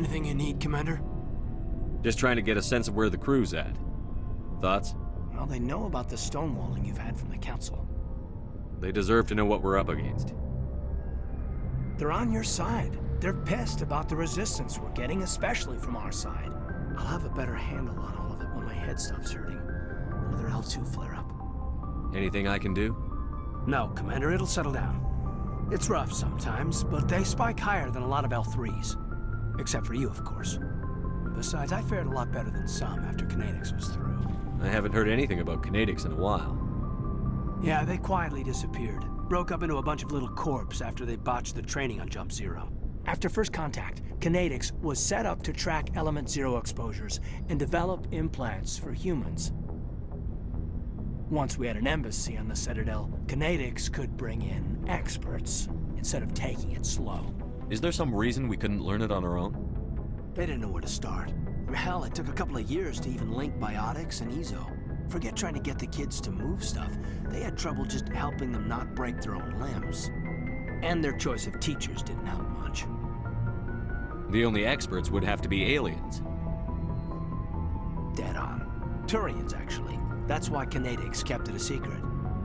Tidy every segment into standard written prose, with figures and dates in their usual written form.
Anything you need, Commander? Just trying to get a sense of where the crew's at. Thoughts? Well, they know about the stonewalling you've had from the Council. They deserve to know what we're up against. They're on your side. They're pissed about the resistance we're getting, especially from our side. I'll have a better handle on all of it when my head stops hurting. Another L2 flare-up. Anything I can do? No, Commander, it'll settle down. It's rough sometimes, but they spike higher than a lot of L3s. Except for you, of course. Besides, I fared a lot better than some after Kinetics was through. I haven't heard anything about Kinetics in a while. Yeah, they quietly disappeared. Broke up into a bunch of little corps after they botched the training on Jump Zero. After first contact, Kinetics was set up to track Element Zero exposures and develop implants for humans. Once we had an embassy on the Citadel, Kinetics could bring in experts instead of taking it slow. Is there some reason we couldn't learn it on our own? They didn't know where to start. Hell, it took a couple of years to even link biotics and ezo. Forget trying to get the kids to move stuff. They had trouble just helping them not break their own limbs. And their choice of teachers didn't help much. The only experts would have to be aliens. Dead on. Turians, actually. That's why Kinetics kept it a secret.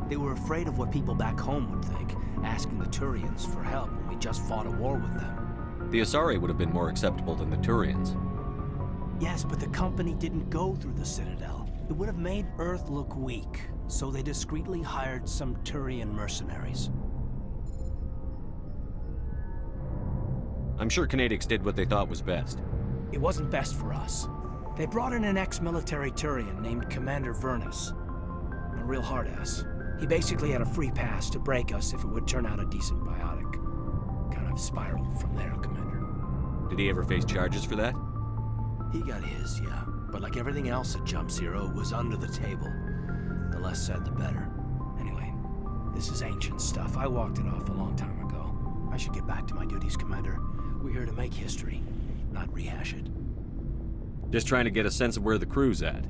They were afraid of what people back home would think, asking the Turians for help when we just fought a war with them. The Asari would have been more acceptable than the Turians. Yes, but the company didn't go through the Citadel. It would have made Earth look weak, so they discreetly hired some Turian mercenaries. I'm sure Kinetics did what they thought was best. It wasn't best for us. They brought in an ex-military Turian named Commander Vernus. A real hard-ass. He basically had a free pass to break us if it would turn out a decent biotic. Kind of spiraled from there, Commander. Did he ever face charges for that? He got his, yeah. But like everything else at Jump Zero, it was under the table. The less said, the better. Anyway, this is ancient stuff. I walked it off a long time ago. I should get back to my duties, Commander. We're here to make history, not rehash it. Just trying to get a sense of where the crew's at.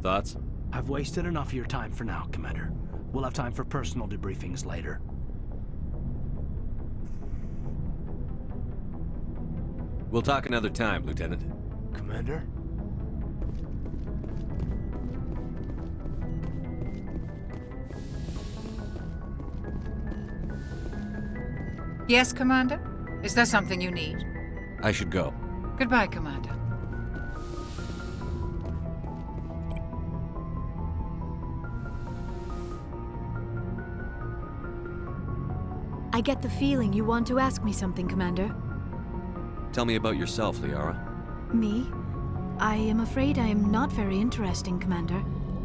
Thoughts? I've wasted enough of your time for now, Commander. We'll have time for personal debriefings later. We'll talk another time, Lieutenant. Commander? Yes, Commander? Is there something you need? I should go. Goodbye, Commander. I get the feeling you want to ask me something, Commander. Tell me about yourself, Liara. Me? I am afraid I am not very interesting, Commander.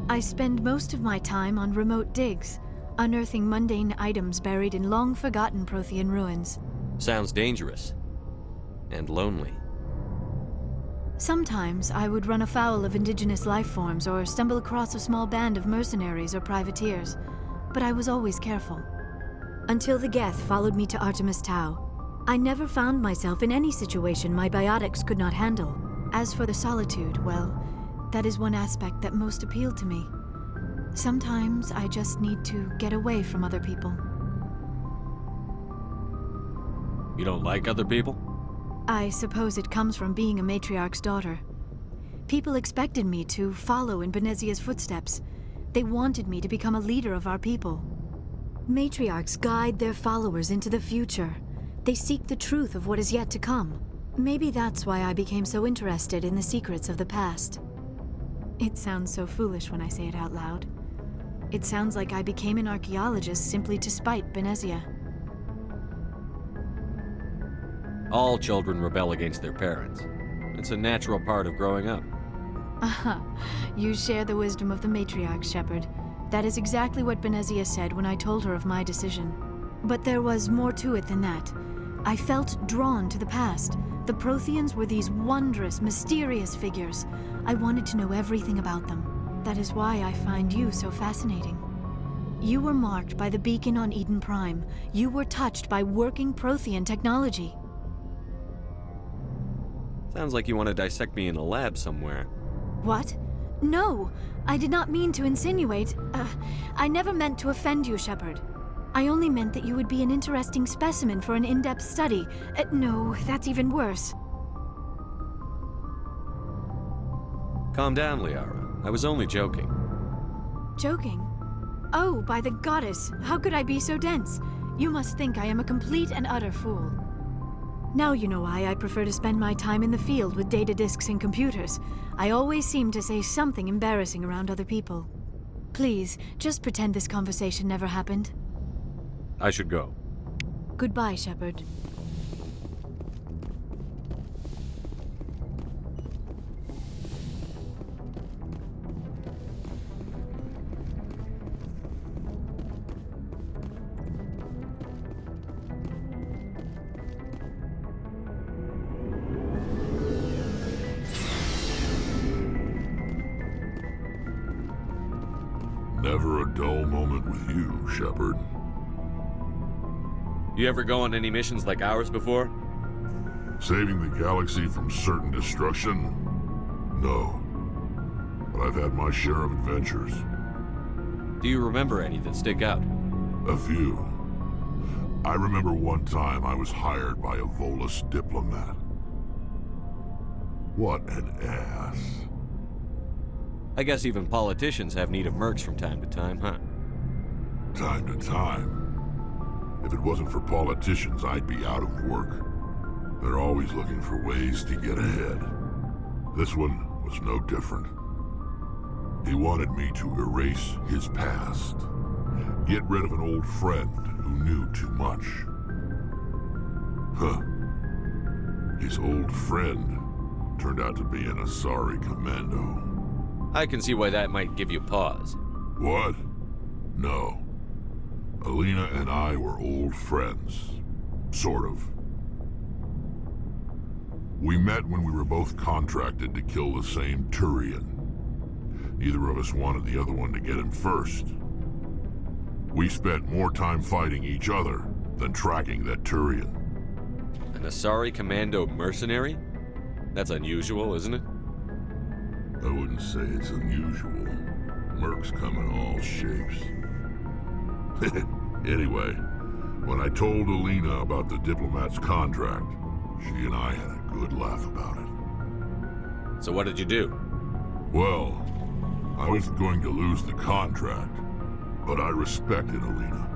I spend most of my time on remote digs, unearthing mundane items buried in long-forgotten Prothean ruins. Sounds dangerous. And lonely. Sometimes I would run afoul of indigenous life forms or stumble across a small band of mercenaries or privateers, but I was always careful. Until the Geth followed me to Artemis Tau, I never found myself in any situation my biotics could not handle. As for the solitude, well, that is one aspect that most appealed to me. Sometimes I just need to get away from other people. You don't like other people? I suppose it comes from being a matriarch's daughter. People expected me to follow in Benezia's footsteps. They wanted me to become a leader of our people. Matriarchs guide their followers into the future. They seek the truth of what is yet to come. Maybe that's why I became so interested in the secrets of the past. It sounds so foolish when I say it out loud. It sounds like I became an archaeologist simply to spite Benezia. All children rebel against their parents. It's a natural part of growing up. Aha, you share the wisdom of the matriarch, Shepard. That is exactly what Benezia said when I told her of my decision. But there was more to it than that. I felt drawn to the past. The Protheans were these wondrous, mysterious figures. I wanted to know everything about them. That is why I find you so fascinating. You were marked by the beacon on Eden Prime. You were touched by working Prothean technology. Sounds like you want to dissect me in a lab somewhere. What? No, I did not mean to insinuate. I never meant to offend you, Shepard. I only meant that you would be an interesting specimen for an in-depth study. No, that's even worse. Calm down, Liara. I was only joking. Joking? Oh, by the goddess, how could I be so dense? You must think I am a complete and utter fool. Now you know why I prefer to spend my time in the field with data disks and computers. I always seem to say something embarrassing around other people. Please, just pretend this conversation never happened. I should go. Goodbye, Shepard. Never a dull moment with you, Shepard. You ever go on any missions like ours before? Saving the galaxy from certain destruction? No. But I've had my share of adventures. Do you remember any that stick out? A few. I remember one time I was hired by a Volus diplomat. What an ass. I guess even politicians have need of mercs from time to time, huh? Time to time. If it wasn't for politicians, I'd be out of work. They're always looking for ways to get ahead. This one was no different. He wanted me to erase his past. Get rid of an old friend who knew too much. Huh. His old friend turned out to be an Asari commando. I can see why that might give you pause. What? No. Alina and I were old friends. Sort of. We met when we were both contracted to kill the same Turian. Neither of us wanted the other one to get him first. We spent more time fighting each other than tracking that Turian. An Asari commando mercenary? That's unusual, isn't it? I wouldn't say it's unusual. Mercs come in all shapes. Anyway, when I told Alina about the diplomat's contract, she and I had a good laugh about it. So what did you do? Well, I wasn't going to lose the contract, but I respected Alina.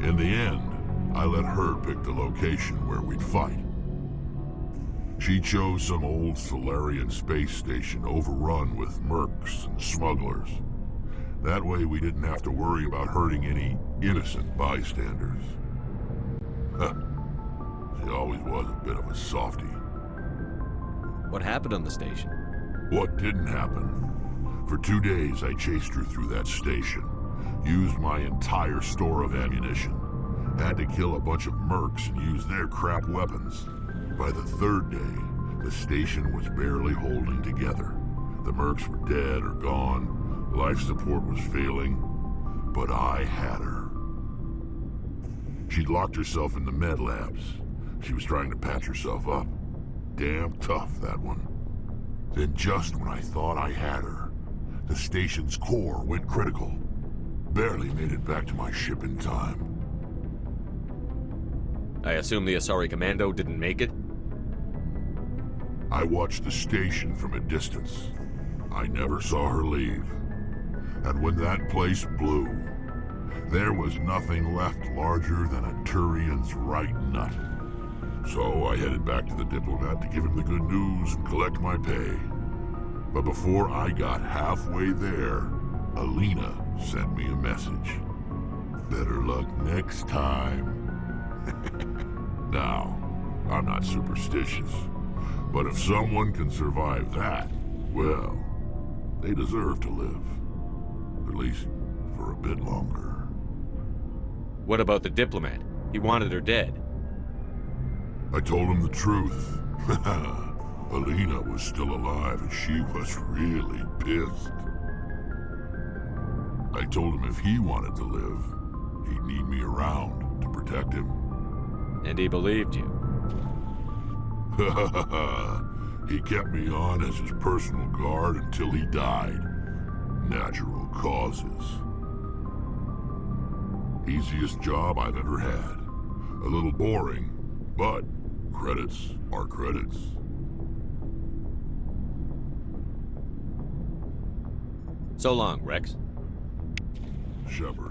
In the end, I let her pick the location where we'd fight. She chose some old Solarian space station overrun with mercs and smugglers. That way we didn't have to worry about hurting any innocent bystanders. Huh. She always was a bit of a softie. What happened on the station? What didn't happen? For 2 days I chased her through that station, used my entire store of ammunition, had to kill a bunch of mercs and use their crap weapons. By the 3rd day, the station was barely holding together. The mercs were dead or gone, life support was failing, but I had her. She'd locked herself in the med labs. She was trying to patch herself up. Damn tough, that one. Then just when I thought I had her, the station's core went critical. Barely made it back to my ship in time. I assume the Asari commando didn't make it? I watched the station from a distance. I never saw her leave. And when that place blew, there was nothing left larger than a Turian's right nut. So I headed back to the diplomat to give him the good news and collect my pay. But before I got halfway there, Alina sent me a message. Better luck next time. Now, I'm not superstitious, but if someone can survive that, well, they deserve to live. At least for a bit longer. What about the diplomat? He wanted her dead. I told him the truth. Alina was still alive and she was really pissed. I told him if he wanted to live, he'd need me around to protect him. And he believed you. He kept me on as his personal guard until he died. Natural causes. Easiest job I've ever had. A little boring, but credits are credits. So long, Rex. Shepard.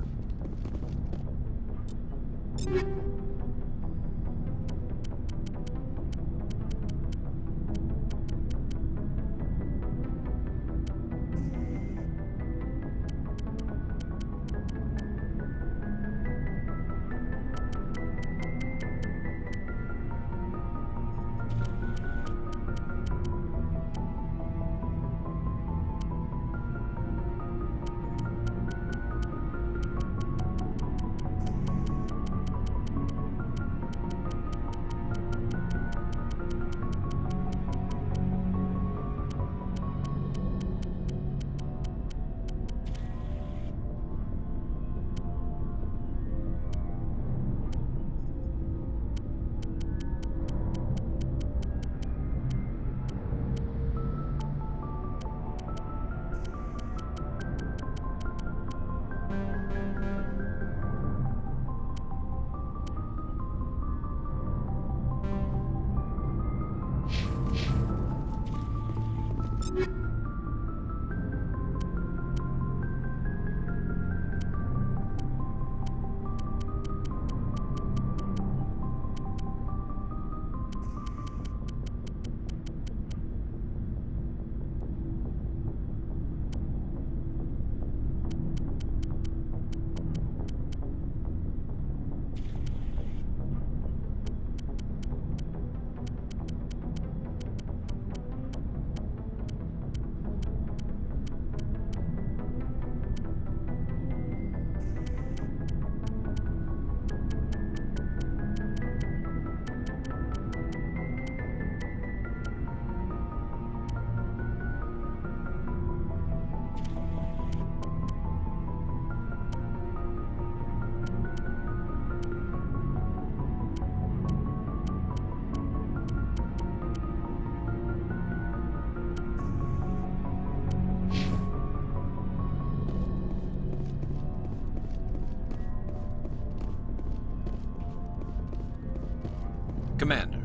Commander,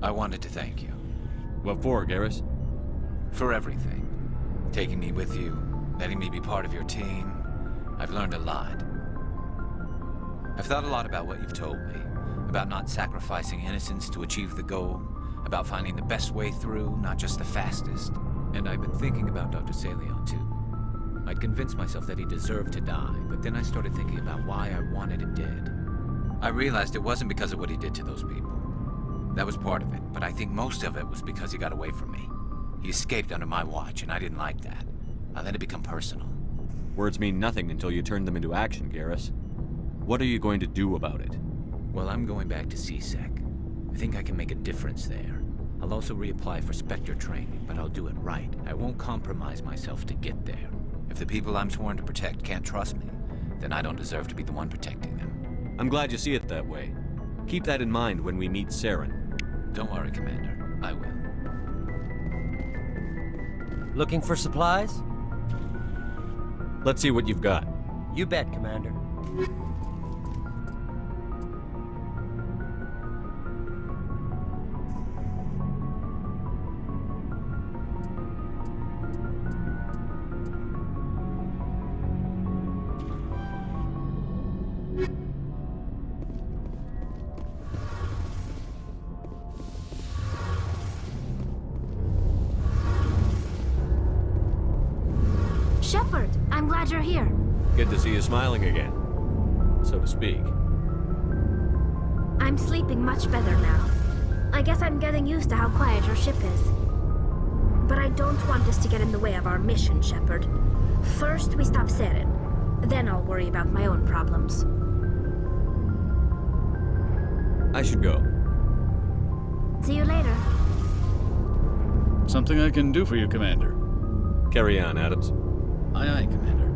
I wanted to thank you. What for, Garrus? For everything. Taking me with you, letting me be part of your team. I've learned a lot. I've thought a lot about what you've told me. About not sacrificing innocence to achieve the goal. About finding the best way through, not just the fastest. And I've been thinking about Dr. Saleon, too. I'd convinced myself that he deserved to die, but then I started thinking about why I wanted him dead. I realized it wasn't because of what he did to those people. That was part of it, but I think most of it was because he got away from me. He escaped under my watch, and I didn't like that. I let it become personal. Words mean nothing until you turn them into action, Garrus. What are you going to do about it? Well, I'm going back to C-Sec. I think I can make a difference there. I'll also reapply for Spectre training, but I'll do it right. I won't compromise myself to get there. If the people I'm sworn to protect can't trust me, then I don't deserve to be the one protecting them. I'm glad you see it that way. Keep that in mind when we meet Saren. Don't worry, Commander. I will. Looking for supplies? Let's see what you've got. You bet, Commander. Shepard, I'm glad you're here. Good to see you smiling again, so to speak. I'm sleeping much better now. I guess I'm getting used to how quiet your ship is. But I don't want this to get in the way of our mission, Shepard. First, we stop Saren. Then I'll worry about my own problems. I should go. See you later. Something I can do for you, Commander. Carry on, Adams. Aye, aye, Commander.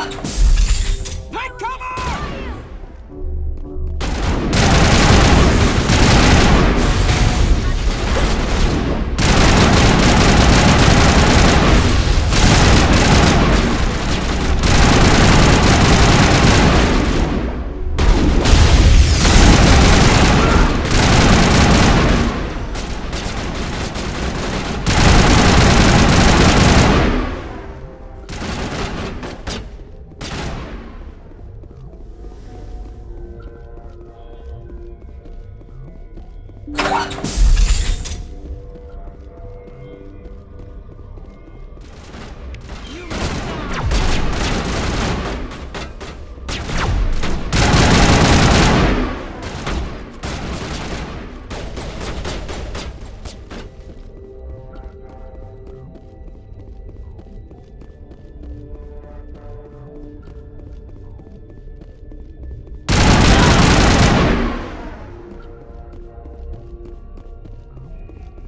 Take cover!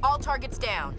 All targets down.